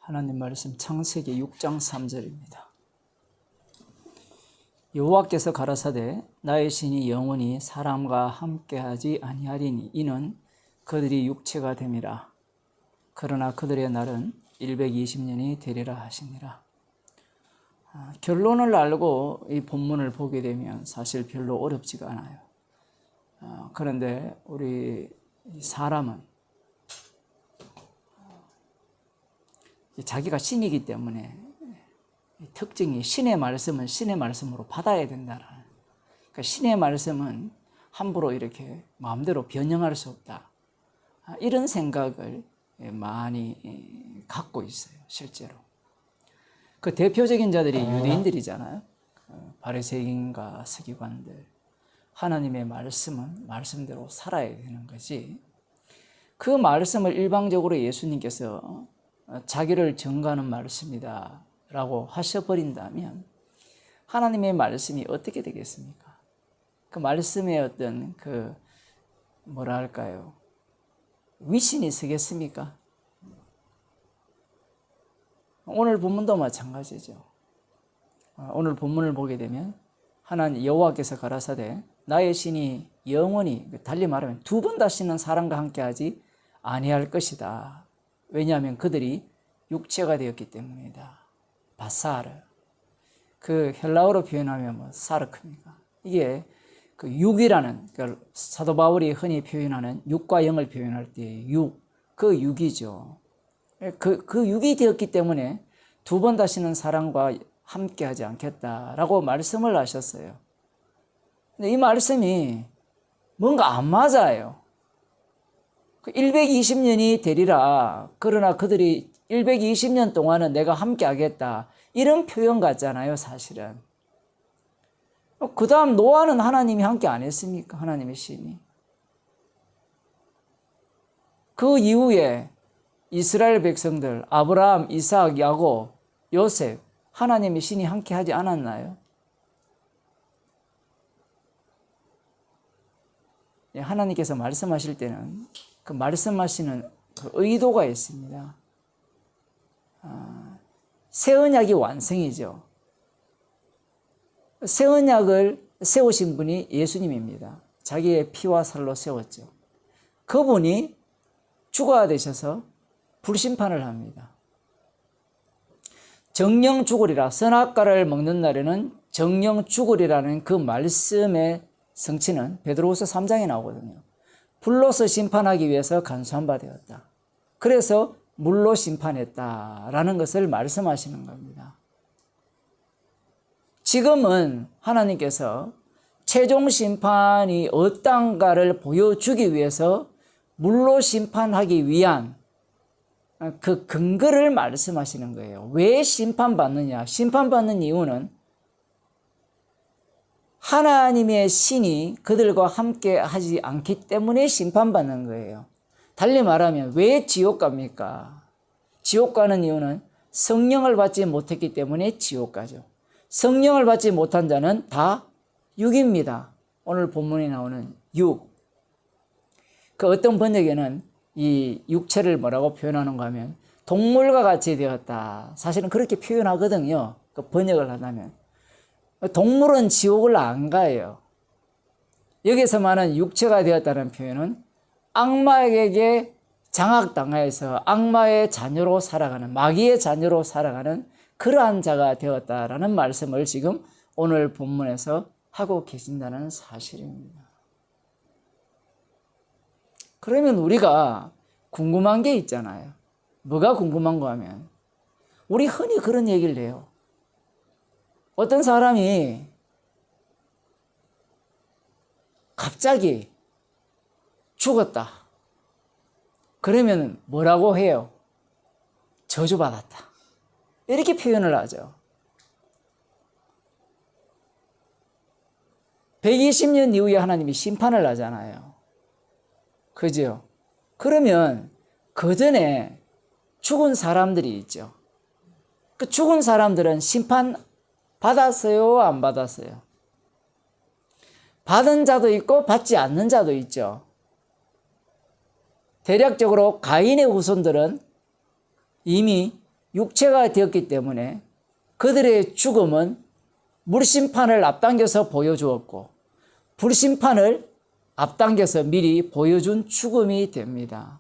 하나님 말씀 창세기 6장 3절입니다. 여호와께서 가라사대 나의 신이 영원히 사람과 함께하지 아니하리니 이는 그들이 육체가 됨이라. 그러나 그들의 날은 120년이 되리라 하시니라. 결론을 알고 이 본문을 보게 되면 사실 별로 어렵지가 않아요. 그런데 우리 사람은 자기가 신이기 때문에 특징이 신의 말씀은 신의 말씀으로 받아야 된다는, 그러니까 신의 말씀은 함부로 이렇게 마음대로 변형할 수 없다, 이런 생각을 많이 갖고 있어요. 실제로 그 대표적인 자들이 유대인들이잖아요. 바리새인과 서기관들. 하나님의 말씀은 말씀대로 살아야 되는 거지, 그 말씀을 일방적으로 예수님께서 자기를 증거하는 말씀이다 라고 하셔버린다면 하나님의 말씀이 어떻게 되겠습니까? 그 말씀의 어떤 뭐랄까요, 위신이 서겠습니까? 오늘 본문도 마찬가지죠. 오늘 본문을 보게 되면 하나님 여호와께서 가라사대 나의 신이 영원히, 달리 말하면 두 번 다시는 사람과 함께하지 아니할 것이다. 왜냐하면 그들이 육체가 되었기 때문이다. 바사르. 그 헬라어로 표현하면 사르크입니까? 이게 그 육이라는, 그러니까 사도 바울이 흔히 표현하는 육과 영을 표현할 때 그 육이죠. 그 육이 되었기 때문에 두 번 다시는 사람과 함께하지 않겠다라고 말씀을 하셨어요. 근데 이 말씀이 뭔가 안 맞아요. 120년이 되리라. 그러나 그들이 120년 동안은 내가 함께 하겠다. 이런 표현 같잖아요, 사실은. 그 다음 노아는 하나님이 함께 안 했습니까? 하나님의 신이. 그 이후에 이스라엘 백성들, 아브라함, 이삭, 야곱, 요셉, 하나님의 신이 함께 하지 않았나요? 하나님께서 말씀하실 때는 그 말씀하시는 그 의도가 있습니다. 새 언약이 완성이죠. 새 언약을 세우신 분이 예수님입니다. 자기의 피와 살로 세웠죠. 그분이 주가 되셔서 불심판을 합니다. 정령 죽으리라. 선악과를 먹는 날에는 정령 죽으리라는 그 말씀의 성취는 베드로후서 3장에 나오거든요. 불로서 심판하기 위해서 간수한 바 되었다. 그래서 물로 심판했다라는 것을 말씀하시는 겁니다. 지금은 하나님께서 최종 심판이 어떤가를 보여주기 위해서 물로 심판하기 위한 그 근거를 말씀하시는 거예요. 왜 심판받느냐? 심판받는 이유는 하나님의 신이 그들과 함께 하지 않기 때문에 심판받는 거예요. 달리 말하면 왜 지옥 갑니까? 지옥 가는 이유는 성령을 받지 못했기 때문에 지옥 가죠. 성령을 받지 못한 자는 다 육입니다. 오늘 본문에 나오는 육. 그 어떤 번역에는 이 육체를 뭐라고 표현하는가 하면 동물과 같이 되었다. 사실은 그렇게 표현하거든요. 그 번역을 하다면. 동물은 지옥을 안 가요. 여기서 말하는 육체가 되었다는 표현은 악마에게 장악당하여서 악마의 자녀로 살아가는, 마귀의 자녀로 살아가는 그러한 자가 되었다라는 말씀을 지금 오늘 본문에서 하고 계신다는 사실입니다. 그러면 우리가 궁금한 게 있잖아요. 뭐가 궁금한가 하면 우리 흔히 그런 얘기를 해요. 어떤 사람이 갑자기 죽었다. 그러면 뭐라고 해요? 저주받았다. 이렇게 표현을 하죠. 120년 이후에 하나님이 심판을 하잖아요. 그죠? 그러면 그 전에 죽은 사람들이 있죠. 그 죽은 사람들은 심판 받았어요? 안 받았어요? 받은 자도 있고 받지 않는 자도 있죠. 대략적으로 가인의 후손들은 이미 육체가 되었기 때문에 그들의 죽음은 물심판을 앞당겨서 보여주었고 불심판을 앞당겨서 미리 보여준 죽음이 됩니다.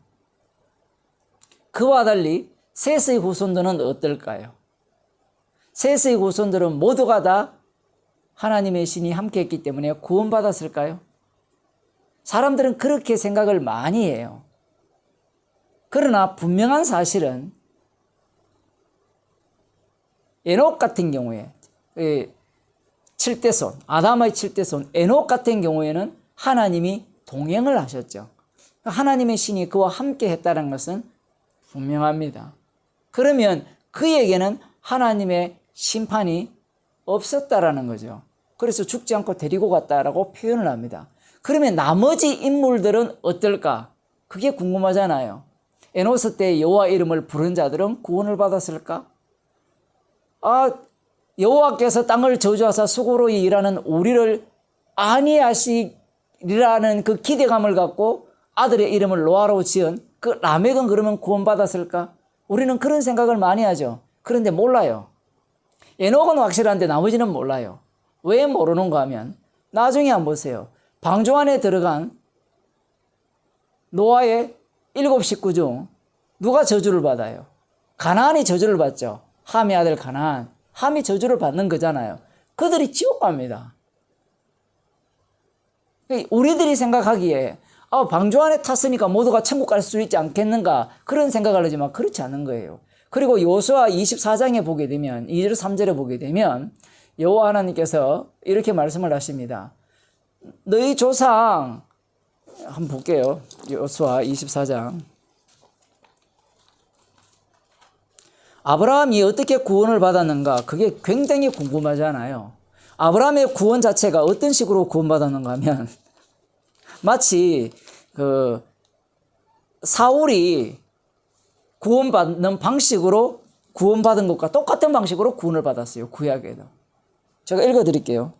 그와 달리 셋의 후손들은 어떨까요? 셋의 후손들은 모두가 다 하나님의 신이 함께했기 때문에 구원받았을까요? 사람들은 그렇게 생각을 많이 해요. 그러나 분명한 사실은 에녹 같은 경우에 7대손, 아담의 7대손 에녹 같은 경우에는 하나님이 동행을 하셨죠. 하나님의 신이 그와 함께 했다는 것은 분명합니다. 그러면 그에게는 하나님의 심판이 없었다라는 거죠. 그래서 죽지 않고 데리고 갔다라고 표현을 합니다. 그러면 나머지 인물들은 어떨까? 그게 궁금하잖아요. 에노스 때 여호와 이름을 부른 자들은 구원을 받았을까? 여호와께서 땅을 저주하사 수고로 일하는 우리를 아니하시리라는 그 기대감을 갖고 아들의 이름을 노아로 지은 그 라멕은 그러면 구원받았을까? 우리는 그런 생각을 많이 하죠. 그런데 몰라요. 에녹은 확실한데 나머지는 몰라요. 왜 모르는가 하면 나중에 한번 보세요. 방주 안에 들어간 노아의 7 식구 중 누가 저주를 받아요? 가나안이 저주를 받죠. 함의 아들 가나안. 함이 저주를 받는 거잖아요. 그들이 지옥 갑니다. 우리들이 생각하기에 방주 안에 탔으니까 모두가 천국 갈 수 있지 않겠는가 그런 생각을 하지만 그렇지 않은 거예요. 그리고 요수아 24장에 보게 되면 2절 3절에 보게 되면 여호와 하나님께서 이렇게 말씀을 하십니다. 너희 조상 한번 볼게요. 요수아 24장. 아브라함이 어떻게 구원을 받았는가 그게 굉장히 궁금하잖아요. 아브라함의 구원 자체가 어떤 식으로 구원받았는가 하면 마치 사울이 구원받는 방식으로 구원받은 것과 똑같은 방식으로 구원을 받았어요. 구약에도. 제가 읽어드릴게요.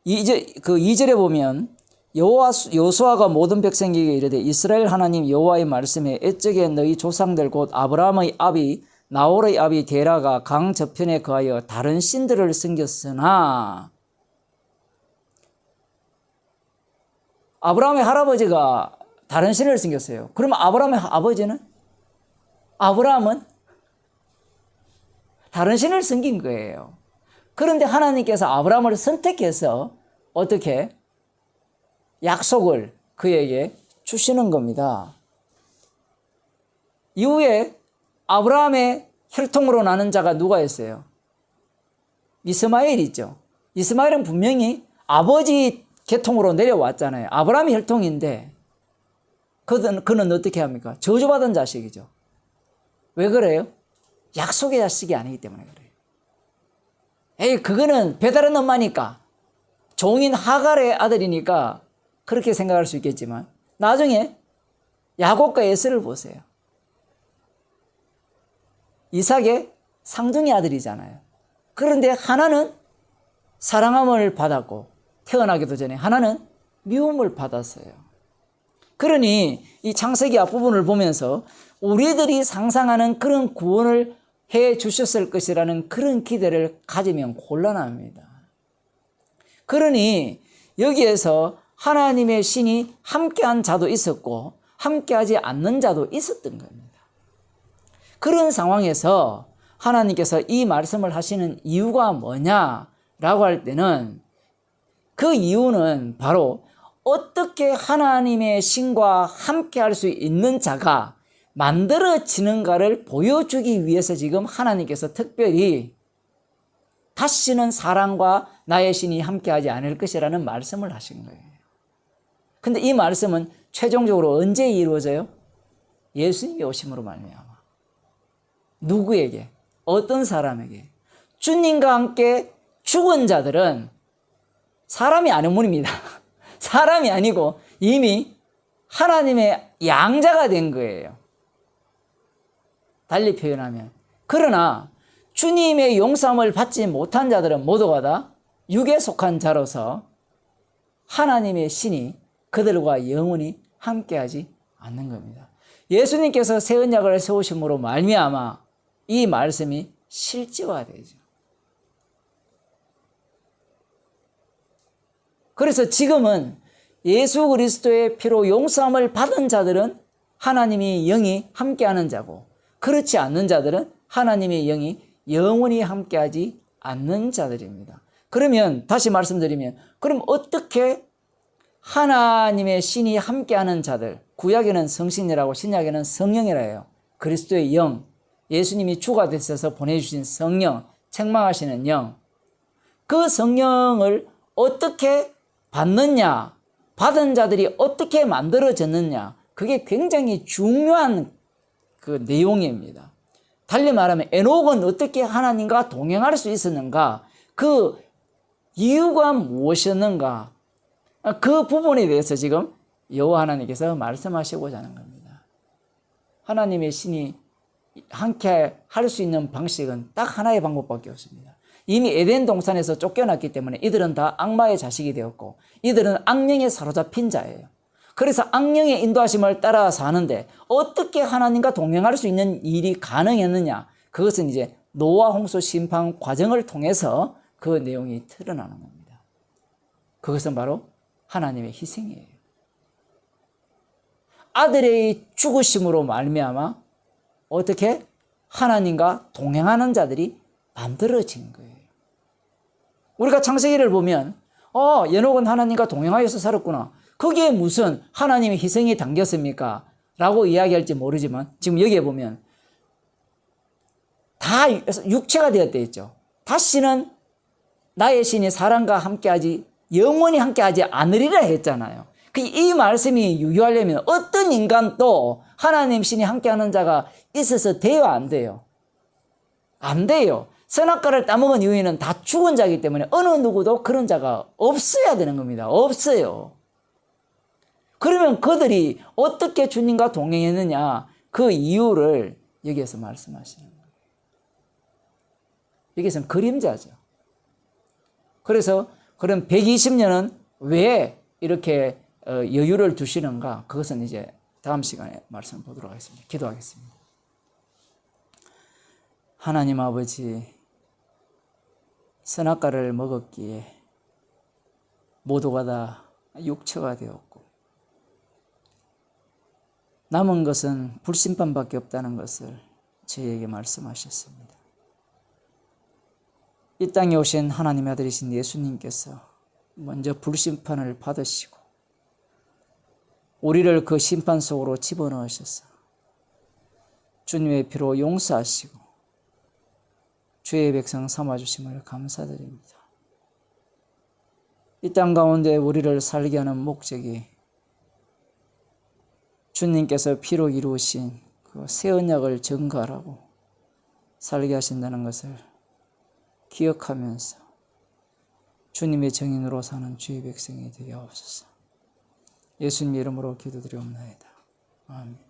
2절에 보면 여호수아가 모든 백성에게 이르되 이스라엘 하나님 여호와의 말씀에 옛적에 너희 조상들 곧 아브라함의 아비 나홀의 아비 데라가 강 저편에 거하여 다른 신들을 섬겼으나 아브라함의 할아버지가 다른 신을 섬겼어요. 그러면 아브라함의 아버지는? 아브라함은 다른 신을 섬긴 거예요. 그런데 하나님께서 아브라함을 선택해서 어떻게 약속을 그에게 주시는 겁니다. 이후에 아브라함의 혈통으로 나는 자가 누가 있어요? 이스마엘 있죠. 이스마엘은 분명히 아버지 계통으로 내려왔잖아요. 아브라함이 혈통인데 그는 어떻게 합니까? 저주받은 자식이죠. 왜 그래요? 약속의 자식이 아니기 때문에 그래요. 그거는 배다른 엄마니까 종인 하갈의 아들이니까 그렇게 생각할 수 있겠지만 나중에 야곱과 에서를 보세요. 이삭의 상둥이 아들이잖아요. 그런데 하나는 사랑함을 받았고 태어나기도 전에 하나는 미움을 받았어요. 그러니 이 창세기 앞부분을 보면서 우리들이 상상하는 그런 구원을 해 주셨을 것이라는 그런 기대를 가지면 곤란합니다. 그러니 여기에서 하나님의 신이 함께한 자도 있었고 함께하지 않는 자도 있었던 겁니다. 그런 상황에서 하나님께서 이 말씀을 하시는 이유가 뭐냐라고 할 때는 그 이유는 바로 어떻게 하나님의 신과 함께할 수 있는 자가 만들어지는가를 보여주기 위해서 지금 하나님께서 특별히 다시는 사랑과 나의 신이 함께하지 않을 것이라는 말씀을 하신 거예요. 근데 이 말씀은 최종적으로 언제 이루어져요? 예수님이 오심으로 말미암아. 누구에게? 어떤 사람에게? 주님과 함께 죽은 자들은 사람이 아닌 분입니다. 사람이 아니고 이미 하나님의 양자가 된 거예요. 달리 표현하면. 그러나 주님의 용서함을 받지 못한 자들은 모두가 다 육에 속한 자로서 하나님의 신이 그들과 영원히 함께하지 않는 겁니다. 예수님께서 새 언약을 세우심으로 말미암아 이 말씀이 실제화되죠. 그래서 지금은 예수 그리스도의 피로 용서함을 받은 자들은 하나님의 영이 함께하는 자고, 그렇지 않는 자들은 하나님의 영이 영원히 함께하지 않는 자들입니다. 그러면 다시 말씀드리면, 그럼 어떻게 하나님의 신이 함께하는 자들, 구약에는 성신이라고 신약에는 성령이라 해요. 그리스도의 영, 예수님이 주가 되셔서 보내주신 성령, 책망하시는 영, 그 성령을 어떻게 받느냐, 받은 자들이 어떻게 만들어졌느냐, 그게 굉장히 중요한 그 내용입니다. 달리 말하면 에녹은 어떻게 하나님과 동행할 수 있었는가, 그 이유가 무엇이었는가, 그 부분에 대해서 지금 여호와 하나님께서 말씀하시고자 하는 겁니다. 하나님의 신이 함께 할 수 있는 방식은 딱 하나의 방법밖에 없습니다. 이미 에덴 동산에서 쫓겨났기 때문에 이들은 다 악마의 자식이 되었고, 이들은 악령에 사로잡힌 자예요. 그래서 악령의 인도하심을 따라 사는데 어떻게 하나님과 동행할 수 있는 일이 가능했느냐, 그것은 이제 노아 홍수 심판 과정을 통해서 그 내용이 드러나는 겁니다. 그것은 바로 하나님의 희생이에요. 아들의 죽으심으로 말미암아 어떻게 하나님과 동행하는 자들이 만들어진 거예요. 우리가 창세기를 보면 에녹은 하나님과 동행하여서 살았구나, 거기에 무슨 하나님의 희생이 담겼습니까? 라고 이야기할지 모르지만 지금 여기에 보면 다 육체가 되었다 했죠. 다시는 나의 신이 사람과 함께하지, 영원히 함께하지 않으리라 했잖아요. 이 말씀이 유효하려면 어떤 인간도 하나님 신이 함께하는 자가 있어서 돼요, 안 돼요? 안 돼요. 선악과를 따먹은 이후에는 다 죽은 자이기 때문에 어느 누구도 그런 자가 없어야 되는 겁니다. 없어요. 그러면 그들이 어떻게 주님과 동행했느냐, 그 이유를 여기에서 말씀하시는 거예요. 여기서는 그림자죠. 그래서 그럼 120년은 왜 이렇게 여유를 두시는가, 그것은 이제 다음 시간에 말씀 보도록 하겠습니다. 기도하겠습니다. 하나님 아버지, 선악과를 먹었기에 모두가 다 육체가 되었고 남은 것은 불심판밖에 없다는 것을 저희에게 말씀하셨습니다. 이 땅에 오신 하나님의 아들이신 예수님께서 먼저 불심판을 받으시고 우리를 그 심판 속으로 집어넣으셔서 주님의 피로 용서하시고 주의 백성 삼아주심을 감사드립니다. 이 땅 가운데 우리를 살게 하는 목적이 주님께서 피로 이루신 그 새 언약을 증거하라고 살게 하신다는 것을 기억하면서 주님의 증인으로 사는 주의 백성이 되게 하옵소서. 예수님 이름으로 기도드리옵나이다. 아멘.